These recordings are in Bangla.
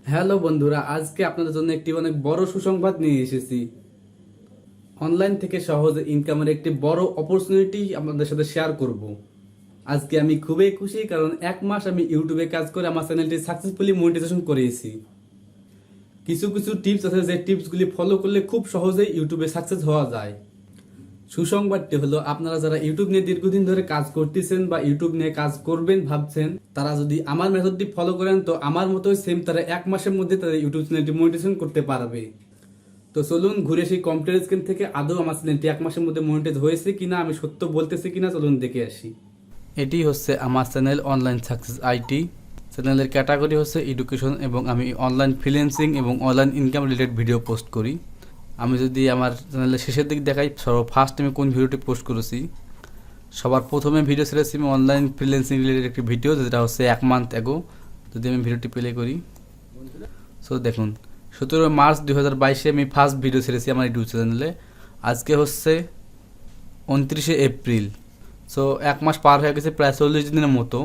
হ্যালো বন্ধুরা, আজকে আপনাদের জন্য একটি অনেক বড় সুসংবাদ নিয়ে এসেছি। অনলাইন থেকে সহজে ইনকামের একটি বড় অপরচুনিটি আপনাদের সাথে শেয়ার করব। আজকে আমি খুবই খুশি, কারণ 1 মাস আমি ইউটিউবে কাজ করে আমার চ্যানেলটি সাকসেসফুলি মনিটাইজেশন করেছি। কিছু কিছু টিপস আছে, যে টিপসগুলি ফলো করলে খুব সহজেই ইউটিউবে সাকসেস হওয়া যায়। সুসংবাদটি হলো, আপনারা যারা ইউটিউব নিয়ে দীর্ঘদিন ধরে কাজ করতেছেন বা ইউটিউব নিয়ে কাজ করবেন ভাবছেন, তারা যদি আমার মেথডটি ফলো করেন তো আমার মতোই সেম তারা 1 মাসের মধ্যে তাদের ইউটিউব চ্যানেলটি মনিটাইজেশন করতে পারবে। তো চলুন ঘুরে সেই কম্পিউটার স্ক্রিন থেকে আদৌ আমার চ্যানেলটি 1 মাসের মধ্যে মনিটাইজ হয়েছে কিনা, আমি সত্য বলতেছি কিনা, চলুন দেখে আসি। এটি হচ্ছে আমার চ্যানেল অনলাইন সাকসেস আইটি। চ্যানেলের ক্যাটাগরি হচ্ছে এডুকেশন এবং আমি অনলাইন ফ্রিল্যান্সিং এবং online income related video post করি। আমি যদি আমার চ্যানেলের শেষের দিক দেখাই, ফার্স্ট আমি কোন ভিডিওটি পোস্ট করেছি, সবার প্রথমে ভিডিও ছেড়েছি আমি অনলাইন ফ্রিল্যান্সিং রিলেটেড একটি ভিডিও, যেটা হচ্ছে 1 মান্থ অ্যাগো। যদি আমি ভিডিওটি প্লে করি, সো দেখুন 17 মার্চ 2022 আমি ফার্স্ট ভিডিও ছেড়েছি আমার ইউটিউব চ্যানেলে। আজকে হচ্ছে 29 এপ্রিল। সো 1 মাস পার হয়ে গেছে, প্রায় 40 দিনের মতো।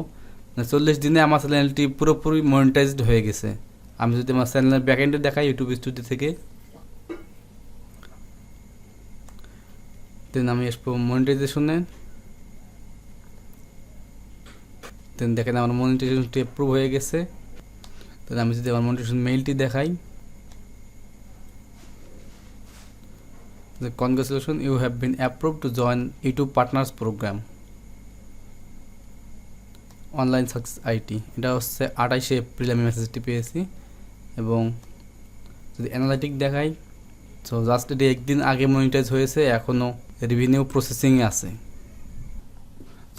40 দিনে আমার চ্যানেলটি পুরোপুরি মনিটাইজড হয়ে গেছে। আমি যদি আমার চ্যানেলের ব্যাকএন্ডে দেখাই ইউটিউব স্টুডিও থেকে, দেন আমি আসবো মনিটাইজেশনে। দেন দেখেন আমার মনিটাইজেশনটি অ্যাপ্রুভ হয়ে গেছে। তাহলে আমি যদি আমার মনিটাইজেশন মেইলটি দেখাই, congratulation, you have been approve to join YouTube partners programme online success IT. এটা হচ্ছে 28 এপ্রিল আমি মেসেজটি পেয়েছি। এবং যদি অ্যানালাইটিক দেখাই, সো জাস্ট এটি একদিন আগে মনিটাইজ হয়েছে, এখনও রেভিনিউ প্রসেসিংয়ে আছে।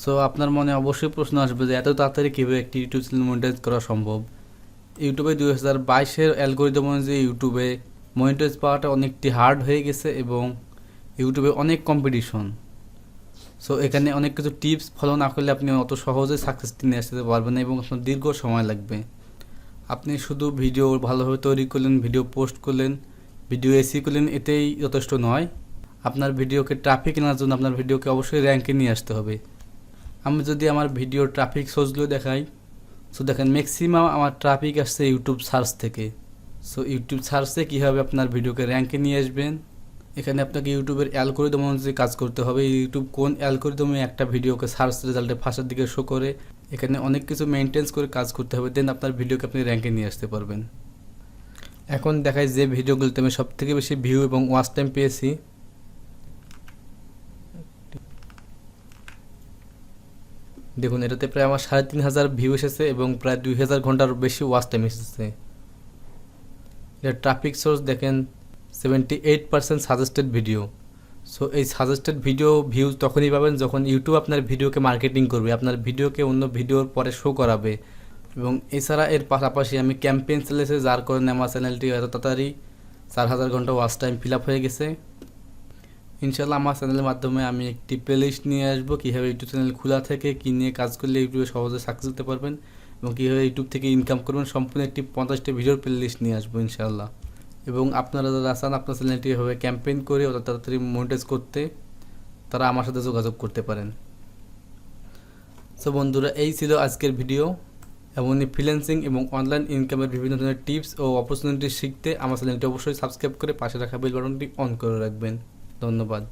সো আপনার মনে অবশ্যই প্রশ্ন আসবে যে এত তাড়াতাড়ি কীভাবে একটি ইউটিউব চ্যানেল মনিটাইজ করা সম্ভব। ইউটিউবে 2022-এর অ্যালগোরিদম অনুযায়ী ইউটিউবে মনিটাইজ পাওয়াটা অনেকটি হার্ড হয়ে গেছে এবং ইউটিউবে অনেক কম্পিটিশন। সো এখানে অনেক কিছু টিপস ফলো না করলে আপনি অত সহজে সাকসেসটি নিয়ে আসতে পারবেন না এবং আপনার দীর্ঘ সময় লাগবে। আপনি শুধু ভিডিও ভালোভাবে তৈরি করলেন, ভিডিও পোস্ট করলেন, ভিডিও এসি করলেন, এতেই যথেষ্ট নয়। আপনার ভিডিওকে ট্রাফিক আনার জন্য আপনার ভিডিওকে অবশ্যই র্যাঙ্কে নিয়ে আসতে হবে। আমি যদি আমার ভিডিওর ট্রাফিক সোর্সগুলো দেখাই, সো দেখেন ম্যাক্সিমাম আমার ট্রাফিক আসছে ইউটিউব সার্চ থেকে। সো ইউটিউব সার্চে কীভাবে আপনার ভিডিওকে র্যাঙ্কে নিয়ে আসবেন, এখানে আপনাকে ইউটিউবের অ্যালগোরিদম অনুযায়ী কাজ করতে হবে। ইউটিউব কোন অ্যালগোরিদমে একটা ভিডিওকে সার্চ রেজাল্টে ফার্স্টের দিকে শো করে, এখানে অনেক কিছু মেনটেন্স করে কাজ করতে হবে, দেন আপনার ভিডিওকে আপনি র্যাঙ্কে নিয়ে আসতে পারবেন। এখন দেখাই যে ভিডিওগুলোতে আমি সবথেকে বেশি ভিউ এবং ওয়াচ টাইম পেয়েছি। দেখুন এটাতে প্রায় আমার 3500 ভিউ এসেছে এবং প্রায় 2000 ঘন্টার বেশি ওয়াচ টাইম এসেছে। এর ট্রাফিক সোর্স দেখেন 78% সাজেস্টেড ভিডিও। সো এই সাজেস্টেড ভিডিও ভিউজ তখনই পাবেন যখন ইউটিউব আপনার ভিডিওকে মার্কেটিং করবে, আপনার ভিডিওকে অন্য ভিডিওর পরে শো করাবে। এবং এছাড়া এর পাশাপাশি আমি ক্যাম্পেইন চালিয়েছি, যার কারণে আমার চ্যানেলটি এত তাড়াতাড়ি 4000 ঘন্টা ওয়াচ টাইম ফিল আপ হয়ে গেছে। ইনশাল্লাহ আমার চ্যানেলের মাধ্যমে আমি একটি প্লেলিস্ট নিয়ে আসবো, কীভাবে ইউটিউব চ্যানেল খোলা থেকে কী নিয়ে কাজ করলে ইউটিউবে সহজে সাকসেস হতে পারবেন এবং কীভাবে ইউটিউব থেকে ইনকাম করবেন, সম্পূর্ণ একটি 50টি ভিডিওর প্লেলিস্ট নিয়ে আসবো ইনশাল্লাহ। এবং আপনারা যারা চান আপনার চ্যানেলটি এভাবে ক্যাম্পেইন করে অত তাড়াতাড়ি মনিটাইজ করতে, তারা আমার সাথে যোগাযোগ করতে পারেন। সো বন্ধুরা, এই ছিল আজকের ভিডিও। এমনই ফ্রিল্যান্সিং এবং অনলাইন ইনকামের বিভিন্ন ধরনের টিপস ও অপরচুনিটি শিখতে আমার চ্যানেলটি অবশ্যই সাবস্ক্রাইব করে পাশে রাখা বেল বাটনটি অন করে রাখবেন। ধন্যবাদ।